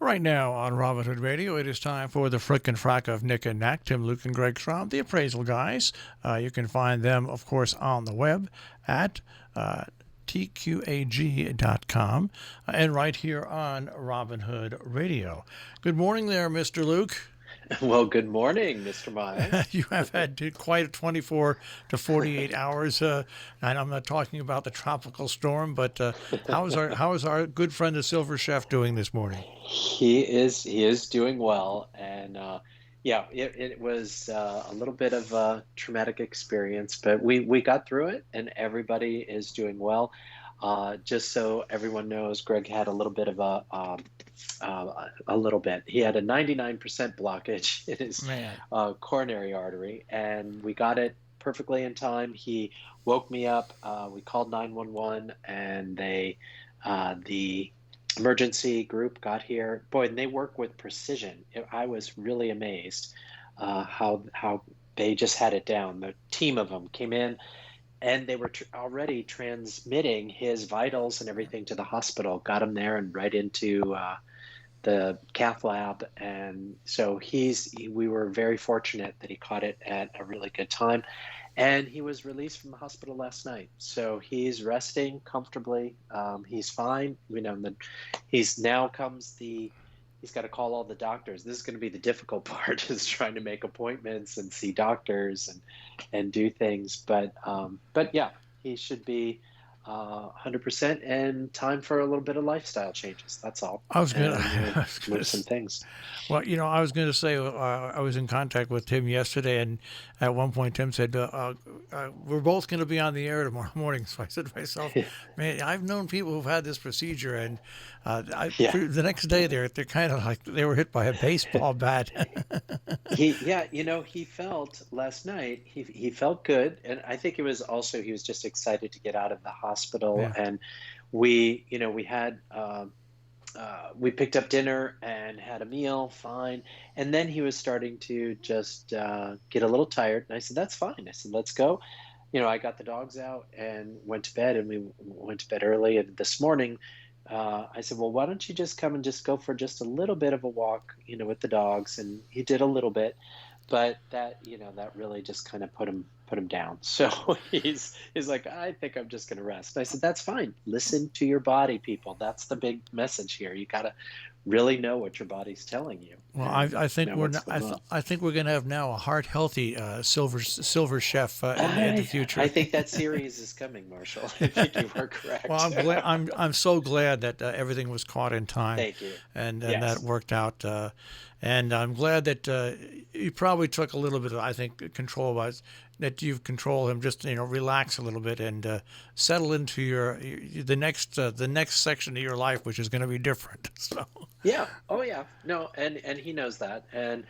Right now on Robin Hood Radio, it is time for the Frick and Frack of Nick and Nack, Tim, Luke, and Greg Schraub, the appraisal guys. You can find them, of course, on the web at tqag.com and right here on Robin Hood Radio. Good morning there, Mr. Luke. Well, good morning, Mr. Mize. You have had quite a 24 to 48 hours, and I'm not talking about the tropical storm, but how is our good friend the Silver Chef doing this morning? He is doing well, and yeah, it was a little bit of a traumatic experience, but we got through it, and everybody is doing well. Just so everyone knows, Greg had a little bit of a little bit. He had a 99% blockage in his Man. coronary artery, and we got it perfectly in time. He woke me up. We called 911, and the emergency group got here. Boy, and they work with precision. I was really amazed how they just had it down. The team of them came in, and they were already transmitting his vitals and everything to the hospital. Got him there and right into the cath lab, and so we were very fortunate that he caught it at a really good time, and he was released from the hospital last night. So he's resting comfortably. He's fine. He's now comes he's got to call all the doctors. This is going to be the difficult part, is trying to make appointments and see doctors and do things. But yeah, he should be 100%, and time for a little bit of lifestyle changes. That's all. I was gonna, And I was gonna move some things. Well, I was going to say I was in contact with Tim yesterday, and at one point Tim said, "We're both going to be on the air tomorrow morning." So I said to myself, "Man, I've known people who've had this procedure, and Yeah. the next day they're kind of like they were hit by a baseball bat." He felt last night, he felt good, and I think it was also he was just excited to get out of the hospital. Yeah. And we had we picked up dinner and had a meal, fine. And then he was starting to just get a little tired. And I said, "That's fine." I said, "Let's go." I got the dogs out and went to bed, and we went to bed early. And this morning, I said, "Well, why don't you just come and just go for just a little bit of a walk, with the dogs?" And he did a little bit, but that really just kind of put him down. So he's like, "I think I'm just going to rest." And I said, "That's fine. Listen to your body, people. That's the big message here. You got to really know what your body's telling you Well, and I think know what's going I think we're going to have now a heart healthy silver chef in the I future. think that series is coming, Marshall. I think you are Well, correct. I'm so glad that everything was caught in time, Thank you. and that Yes. worked out. And I'm glad that you probably took a little bit of, I think, control was that you've controlled him. Just relax a little bit and settle into the next section of your life, which is going to be different. So Yeah. Oh, yeah. No, and he knows that, and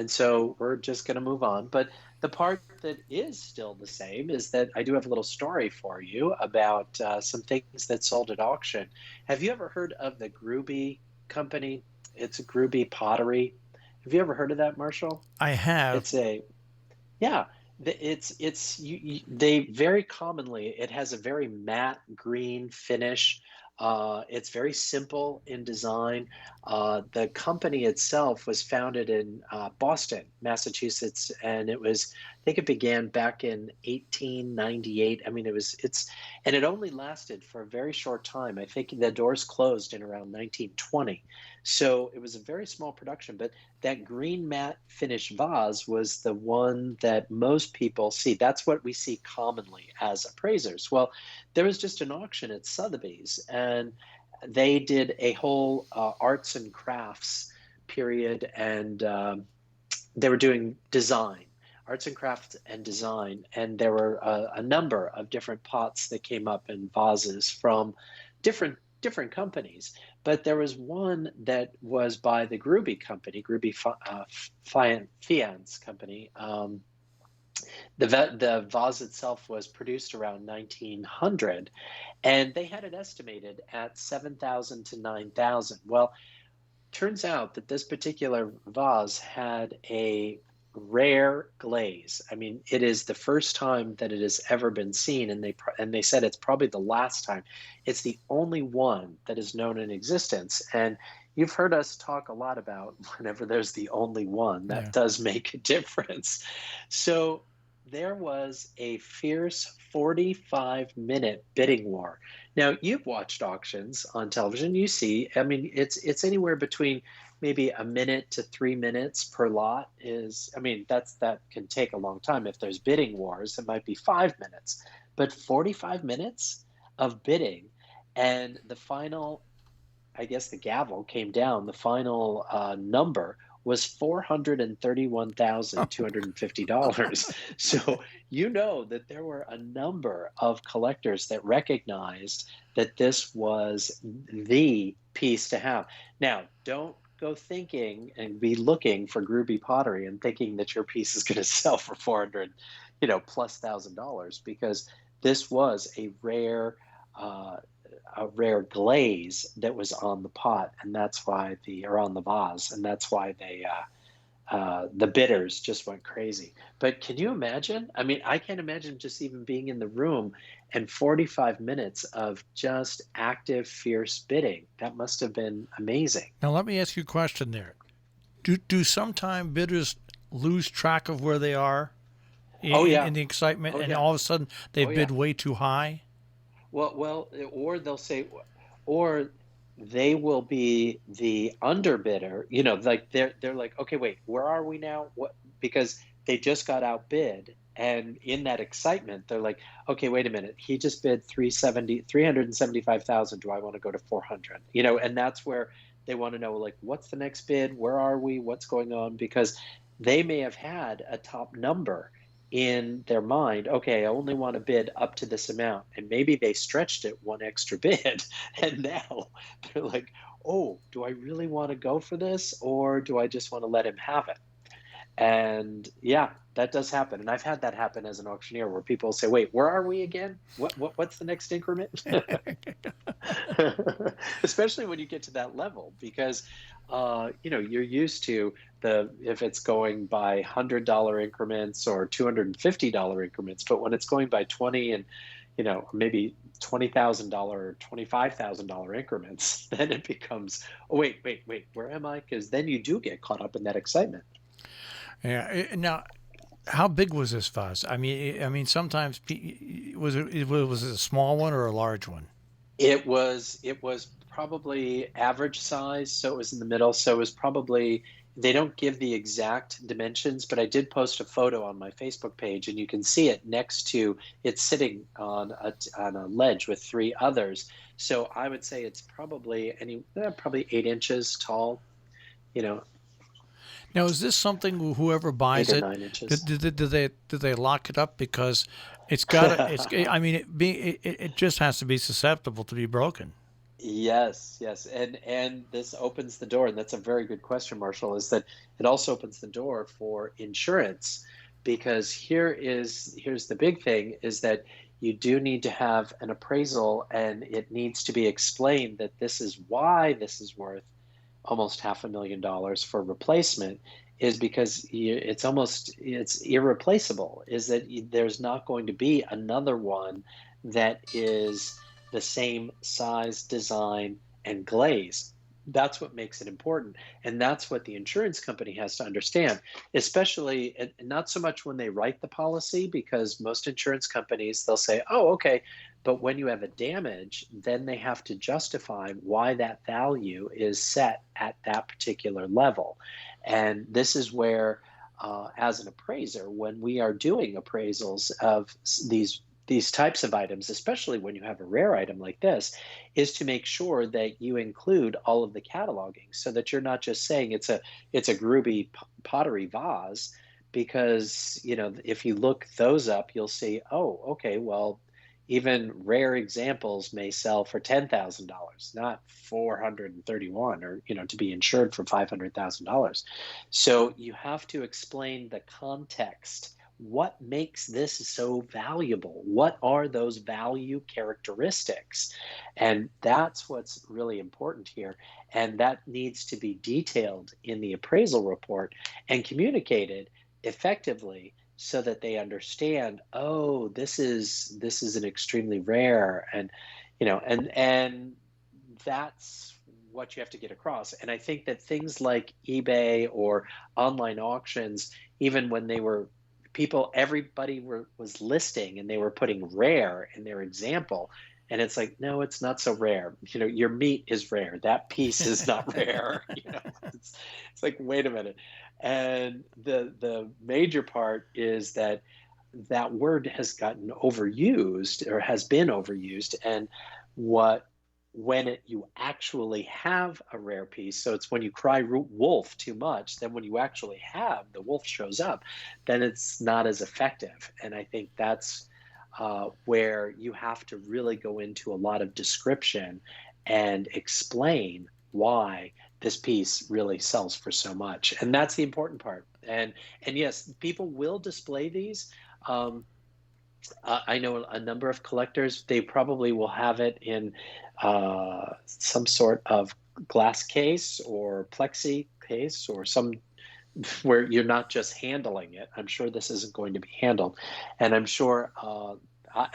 so we're just going to move on. But the part that is still the same is that I do have a little story for you about some things that sold at auction. Have you ever heard of the Gruby company? It's a Gruby Pottery. Have you ever heard of that, Marshall? I have. It's a Yeah, they very commonly, it has a very matte green finish. It's very simple in design. The company itself was founded in Boston, Massachusetts, and I think it began back in 1898. I mean, and it only lasted for a very short time. I think the doors closed in around 1920. So it was a very small production, but that green matte finish vase was the one that most people see. That's what we see commonly as appraisers. Well, there was just an auction at Sotheby's, and they did a whole arts and crafts period, and they were doing design, arts and crafts and design, and there were a number of different pots that came up and vases from different companies. But there was one that was by the Gruby company, Gruby Fiance company. The vase itself was produced around 1900, and they had it estimated at 7,000 to 9,000. Well, turns out that this particular vase had a rare glaze. I mean, it is the first time that it has ever been seen, and they said it's probably the last time. It's the only one that is known in existence, and you've heard us talk a lot about whenever there's the only one, that Yeah. does make a difference. So there was a fierce 45-minute bidding war. Now, you've watched auctions on television. You see, I mean, it's anywhere between maybe a minute to 3 minutes per lot is, I mean, that can take a long time. If there's bidding wars, it might be 5 minutes, but 45 minutes of bidding. And the final, I guess the gavel came down. The final number was $431,250. So you know that there were a number of collectors that recognized that this was the piece to have. Now, don't go thinking and be looking for Groovy pottery and thinking that your piece is going to sell for 400, plus $1,000, because this was uh, a rare glaze that was on the pot, and that's why or on the vase, and that's why the bidders just went crazy. But can you imagine? I mean, I can't imagine just even being in the room and 45 minutes of just active, fierce bidding. That must have been amazing. Now let me ask you a question there. Do sometime bidders lose track of where they are Oh in yeah. the excitement, Oh and yeah. all of a sudden they Oh bid yeah. way too high? Or they'll say, or they will be the underbidder. Like they're like, okay, wait, where are we now? What? Because they just got outbid, and in that excitement, they're like, okay, wait a minute, he just bid 375,000. Do I want to go to 400? And that's where they want to know, like, what's the next bid? Where are we? What's going on? Because they may have had a top number in their mind. Okay, I only want to bid up to this amount, and maybe they stretched it one extra bid, and now they're like, oh, do I really want to go for this, or do I just want to let him have it? And yeah, that does happen, and I've had that happen as an auctioneer, where people say, wait, where are we again? What's the next increment? Especially when you get to that level, because you're used to the if it's going by $100 increments or $250 increments, but when it's going by 20 and maybe $20,000 or $25,000 increments, then it becomes, oh wait, where am I? Because then you do get caught up in that excitement. Yeah. Now, how big was this vase? I mean, sometimes was it a small one or a large one? It was probably average size, so it was in the middle. So it was probably, they don't give the exact dimensions, but I did post a photo on my Facebook page, and you can see it next to, it's sitting on a ledge with three others. So I would say it's probably probably 8 inches tall, you know, Now, is this something whoever eight buys or it, nine do they lock it up because it's got to it's I mean it just has to be susceptible to be broken. Yes, yes. And this opens the door, and that's a very good question, Marshall, is that it also opens the door for insurance, because here's the big thing, is that you do need to have an appraisal, and it needs to be explained that this is why this is worth almost $500,000 for replacement, is because it's irreplaceable, is that there's not going to be another one that is the same size, design, and glaze. That's what makes it important, and that's what the insurance company has to understand, especially, and not so much when they write the policy, because most insurance companies, they'll say, oh, okay, but when you have a damage, then they have to justify why that value is set at that particular level. And this is where, as an appraiser, when we are doing appraisals of these types of items, especially when you have a rare item like this, is to make sure that you include all of the cataloging, so that you're not just saying it's a Groovy pottery vase, because if you look those up, you'll see, oh, okay, well, even rare examples may sell for $10,000, not 431, or to be insured for $500,000. So you have to explain the context. What makes this so valuable? What are those value characteristics? And that's what's really important here. And that needs to be detailed in the appraisal report and communicated effectively, so that they understand, oh, this is an extremely rare, and that's what you have to get across. And I think that things like eBay or online auctions, even when they were everybody was listing and they were putting rare in their example. And it's like, no, it's not so rare. Your meat is rare. That piece is not rare. It's like, wait a minute. And the major part is that that word has gotten overused or has been overused. And what you actually have a rare piece, so it's when you cry wolf too much, then when you actually have the wolf shows up, then it's not as effective. And I think that's where you have to really go into a lot of description and explain why this piece really sells for so much. And that's the important part. And yes, people will display these. I know a number of collectors, they probably will have it in some sort of glass case or plexi case or some where you're not just handling it. I'm sure this isn't going to be handled. And I'm sure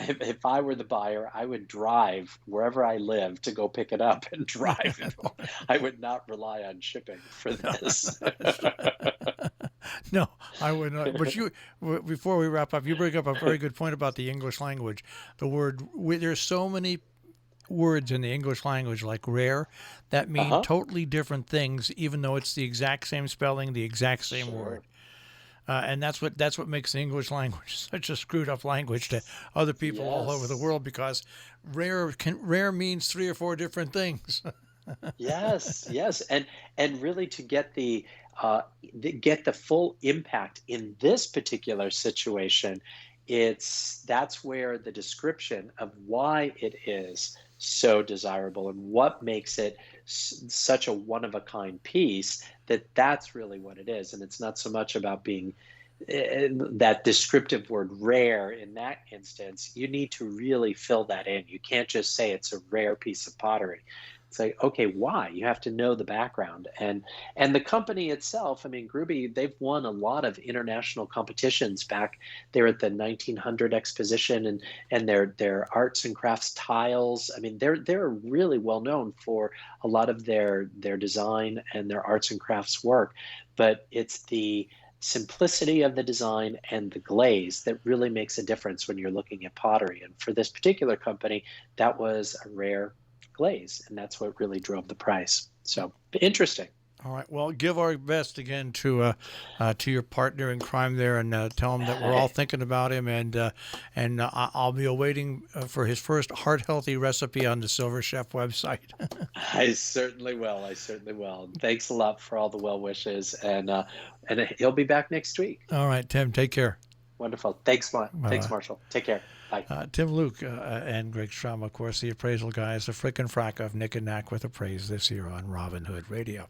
if I were the buyer, I would drive wherever I live to go pick it up and drive it. I would not rely on shipping for this. No, I would not. But before we wrap up, you bring up a very good point about the English language. There's so many words in the English language like rare that mean totally different things, even though it's the exact same spelling, the exact same word. And that's what makes the English language such a screwed up language to other people all over the world, because rare means 3 or 4 different things. Yes, and really to get the full impact in this particular situation, that's where the description of why it is so desirable and what makes it such a one-of-a-kind piece, that's really what it is. And it's not so much about being that descriptive word rare in that instance. You need to really fill that in. You can't just say it's a rare piece of pottery. It's like, okay, why? You have to know the background. And the company itself, I mean, Gruby, they've won a lot of international competitions. Back there at the 1900 exposition, and their arts and crafts tiles. I mean, they're really well known for a lot of their design and their arts and crafts work. But it's the simplicity of the design and the glaze that really makes a difference when you're looking at pottery. And for this particular company, that was a rare glaze, and that's what really drove the price. So interesting. All right. Well, give our best again to your partner in crime there, and tell him that we're all thinking about him, and I'll be awaiting for his first heart healthy recipe on the Silver Chef website. I certainly will. Thanks a lot for all the well wishes, and he'll be back next week. All right, Tim. Take care. Wonderful. Thanks, Marshall. Take care. Bye. Tim Luke and Greg Strom, of course, the appraisal guys, the frickin' frack of Nick and Knack with Appraise this year on Robin Hood Radio.